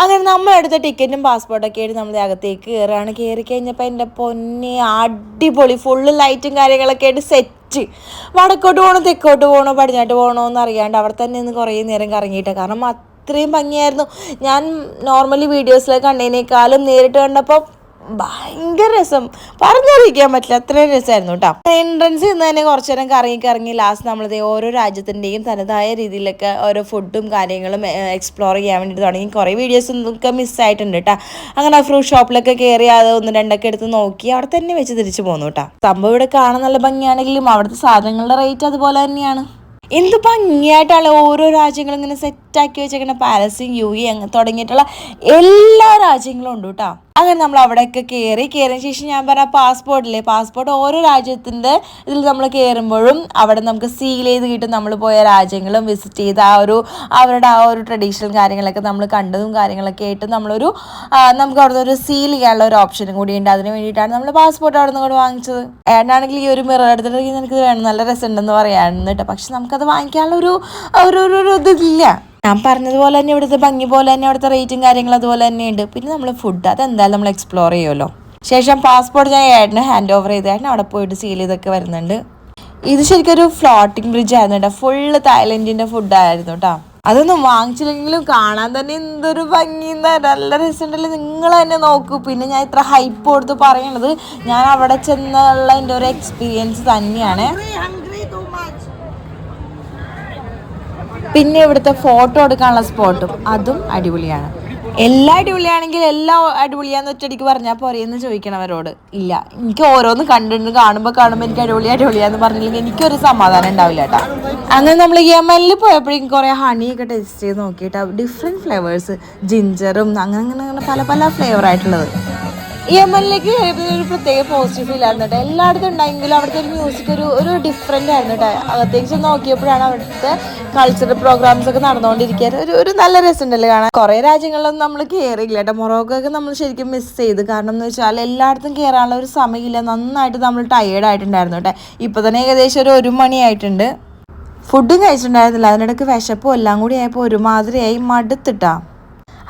അങ്ങനെ നമ്മൾ എടുത്ത ടിക്കറ്റും പാസ്പോർട്ടൊക്കെ ആയിട്ട് നമ്മൾ അകത്തേക്ക് കയറുകയാണ്. കയറി കഴിഞ്ഞപ്പോൾ എൻ്റെ പൊന്നെ അടിപൊളി ഫുള്ള് ലൈറ്റും കാര്യങ്ങളൊക്കെ ആയിട്ട് സെറ്റ്. വടക്കോട്ട് പോകണോ തെക്കോട്ട് പോകണോ പടിഞ്ഞാട്ട് പോകണോ എന്ന് അറിയാണ്ട് അവിടെ തന്നെ നിന്ന് കുറേ നേരം കറങ്ങിയിട്ടാണ്. കാരണം അത്രയും ഭംഗിയായിരുന്നു. ഞാൻ നോർമലി വീഡിയോസിലൊക്കെ കണ്ടതിനേക്കാളും നേരിട്ട് കണ്ടപ്പോൾ ഭയങ്കര രസം, പറഞ്ഞറിയിക്കാൻ പറ്റില്ല, അത്രയും രസമായിരുന്നു കേട്ടോ. എൻട്രൻസ് നിന്ന് തന്നെ കുറച്ചു നേരം കറങ്ങി ലാസ്റ്റ് നമ്മളത് ഓരോ രാജ്യത്തിൻ്റെയും തനതായ രീതിയിലൊക്കെ ഓരോ ഫുഡും കാര്യങ്ങളും എക്സ്പ്ലോർ ചെയ്യാൻ വേണ്ടിയിട്ട് തുടങ്ങി. കുറേ വീഡിയോസ് ഒക്കെ മിസ്സായിട്ടുണ്ട് കേട്ടോ. അങ്ങനെ ഫ്രൂട്ട് ഷോപ്പിലൊക്കെ കയറി അത് ഒന്ന് രണ്ടൊക്കെ എടുത്ത് നോക്കി അവിടെ തന്നെ വെച്ച് തിരിച്ചു പോന്നു കേട്ടോ. സംഭവം ഇവിടെ കാണാൻ നല്ല ഭംഗിയാണെങ്കിലും അവിടുത്തെ സാധനങ്ങളുടെ റേറ്റ് അതുപോലെ തന്നെയാണ്. എന്ത് ഭംഗിയായിട്ടാണ് ഓരോ രാജ്യങ്ങളും ഇങ്ങനെ സെറ്റാക്കി വെച്ചേക്കുന്ന. പാലസും UAE അങ്ങനെ തുടങ്ങിയിട്ടുള്ള എല്ലാ രാജ്യങ്ങളും ഉണ്ട് കേട്ടോ. അങ്ങനെ നമ്മൾ അവിടെയൊക്കെ കയറിയതിന് ശേഷം ഞാൻ പറഞ്ഞ പാസ്പോർട്ട് ഓരോ രാജ്യത്തിൻ്റെ ഇതിൽ നമ്മൾ കയറുമ്പോഴും അവിടെ നമുക്ക് സീൽ ചെയ്ത് കിട്ടും. നമ്മൾ പോയ രാജ്യങ്ങളും വിസിറ്റ് ചെയ്ത് അവരുടെ ആ ഒരു ട്രഡീഷണൽ കാര്യങ്ങളൊക്കെ നമ്മൾ കണ്ടതും കാര്യങ്ങളൊക്കെ ആയിട്ട് നമുക്ക് അവിടെ ഒരു സീൽ ചെയ്യാനുള്ള ഒരു ഓപ്ഷനും കൂടി ഉണ്ട്. അതിന് വേണ്ടിയിട്ടാണ് നമ്മൾ പാസ്പോർട്ട് അവിടെ നിന്ന് കൂടെ വാങ്ങിച്ചത്. ഏണ്ടാണെങ്കിൽ ഈ ഒരു മിറർ എടുത്തിട്ട് എനിക്ക് വേണം, നല്ല രസമുണ്ടെന്ന് പറയാമെന്ന് കേട്ടോ. പക്ഷെ നമുക്കത് വാങ്ങിക്കാനുള്ള ഒരു ഇതില്ല. ഞാൻ പറഞ്ഞതുപോലെ തന്നെ ഇവിടുത്തെ ഭംഗി പോലെ തന്നെ അവിടുത്തെ റേറ്റും കാര്യങ്ങളും അതുപോലെ തന്നെ ഉണ്ട്. പിന്നെ നമ്മൾ ഫുഡ് അതെന്തായാലും നമ്മൾ എക്സ്പ്ലോർ ചെയ്യുമല്ലോ. ശേഷം പാസ്പോർട്ട് ഞാൻ ഏട്ടനെ ഹാൻഡ് ഓവർ ചെയ്ത് ഏട്ടനെ അവിടെ പോയിട്ട് സീൽ ചെയ്തൊക്കെ വരുന്നുണ്ട്. ഇത് ശരിക്കും ഒരു ഫ്ലോട്ടിംഗ് ബ്രിഡ്ജ് ആയിരുന്നു കേട്ടോ. ഫുള്ള് തായ്ലൻഡിൻ്റെ ഫുഡായിരുന്നു കേട്ടോ. അതൊന്നും വാങ്ങിച്ചില്ലെങ്കിലും കാണാൻ തന്നെ എന്തൊരു ഭംഗി, നല്ല രസമുണ്ടല്ലോ. നിങ്ങൾ തന്നെ നോക്കൂ. പിന്നെ ഞാൻ ഇത്ര ഹൈപ്പ് കൊടുത്ത് പറയണത് ഞാൻ അവിടെ ചെന്നുള്ള എൻ്റെ ഒരു എക്സ്പീരിയൻസ് തന്നെയാണ്. പിന്നെ ഇവിടുത്തെ ഫോട്ടോ എടുക്കാനുള്ള സ്പോട്ടും അതും അടിപൊളിയാണ്. എല്ലാം അടിപൊളിയാണെങ്കിൽ എല്ലാം അടിപൊളിയാന്ന് ഒറ്റയടിക്ക് പറഞ്ഞാൽ പോരെയെന്ന് ചോദിക്കണവരോട് ഇല്ല. എനിക്ക് ഓരോന്ന് കാണുമ്പോൾ എനിക്ക് അടിപൊളിയാന്ന് പറഞ്ഞില്ലെങ്കിൽ എനിക്കൊരു സമാധാനം ഉണ്ടാവില്ല കേട്ടോ. അങ്ങനെ നമ്മൾ യമനിൽ പോയപ്പോഴേക്കും കുറേ ഹണിയൊക്കെ ടേസ്റ്റ് ചെയ്ത് നോക്കിയിട്ട് ഡിഫറെൻറ്റ് ഫ്ലേവേഴ്സ്, ജിഞ്ചറും അങ്ങനെ പല ഫ്ലേവർ ആയിട്ടുള്ളത്. യമനിലേക്ക് ഒരു പ്രത്യേക പോസിറ്റീവ് ഫീൽ ആയിരുന്നു കേട്ടോ. എല്ലായിടത്തും ഉണ്ടെങ്കിലും അവിടുത്തെ ഒരു മ്യൂസിക് ഒരു ഡിഫറെൻ്റ് ആയിരുന്നു കേട്ടോ. അകത്തേക്ക് ചെന്ന് നോക്കിയപ്പോഴാണ് അവിടുത്തെ കൾച്ചറൽ പ്രോഗ്രാംസ് ഒക്കെ നടന്നുകൊണ്ടിരിക്കുക. ഒരു നല്ല രസമുണ്ടല്ലോ കാണാൻ. കുറേ രാജ്യങ്ങളിലൊന്നും നമ്മൾ കയറിയില്ല കേട്ടോ. മൊറോക്കോ ഒക്കെ നമ്മൾ ശരിക്കും മിസ് ചെയ്ത്. കാരണം എന്ന് വെച്ചാൽ എല്ലായിടത്തും കയറാനുള്ള ഒരു സമയമില്ല. നന്നായിട്ട് നമ്മൾ ടയേർഡ് ആയിട്ടുണ്ടായിരുന്നു കേട്ടോ. ഇപ്പോൾ തന്നെ ഏകദേശം 1 മണിയായിട്ടുണ്ട്. ഫുഡും കഴിച്ചിട്ടുണ്ടായിരുന്നില്ല. അതിനിടയ്ക്ക് വിശപ്പും എല്ലാം കൂടി ആയപ്പോൾ ഒരുമാതിരിയായി മടുത്തിട്ടാ.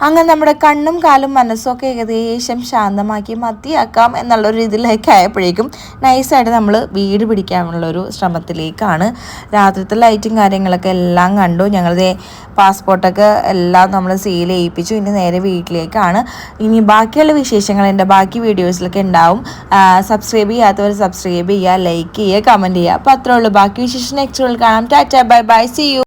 അങ്ങനെ നമ്മുടെ കണ്ണും കാലും മനസ്സും ഒക്കെ ഏകദേശം ശാന്തമാക്കി മതിയാക്കാം എന്നുള്ളൊരു ഇതിലേക്ക് ആയപ്പോഴേക്കും നൈസായിട്ട് നമ്മൾ വീട് പിടിക്കാനുള്ളൊരു ശ്രമത്തിലേക്കാണ്. രാത്രിത്തെ ലൈറ്റും കാര്യങ്ങളൊക്കെ എല്ലാം കണ്ടു. ഞങ്ങളുടെ പാസ്പോർട്ടൊക്കെ എല്ലാം നമ്മൾ സീൽ ചെയ്യിപ്പിച്ചു. ഇനി നേരെ വീട്ടിലേക്കാണ്. ഇനി ബാക്കിയുള്ള വിശേഷങ്ങൾ എൻ്റെ ബാക്കി വീഡിയോസിലൊക്കെ ഉണ്ടാവും. സബ്സ്ക്രൈബ് ചെയ്യാത്തവർ സബ്സ്ക്രൈബ് ചെയ്യുക, ലൈക്ക് ചെയ്യുക, കമൻറ്റ് ചെയ്യുക. അപ്പോൾ അത്രേ ഉള്ളൂ. ബാക്കി വിശേഷം നെക്സ്റ്റ് കാണാം. Tata, bye bye, see U.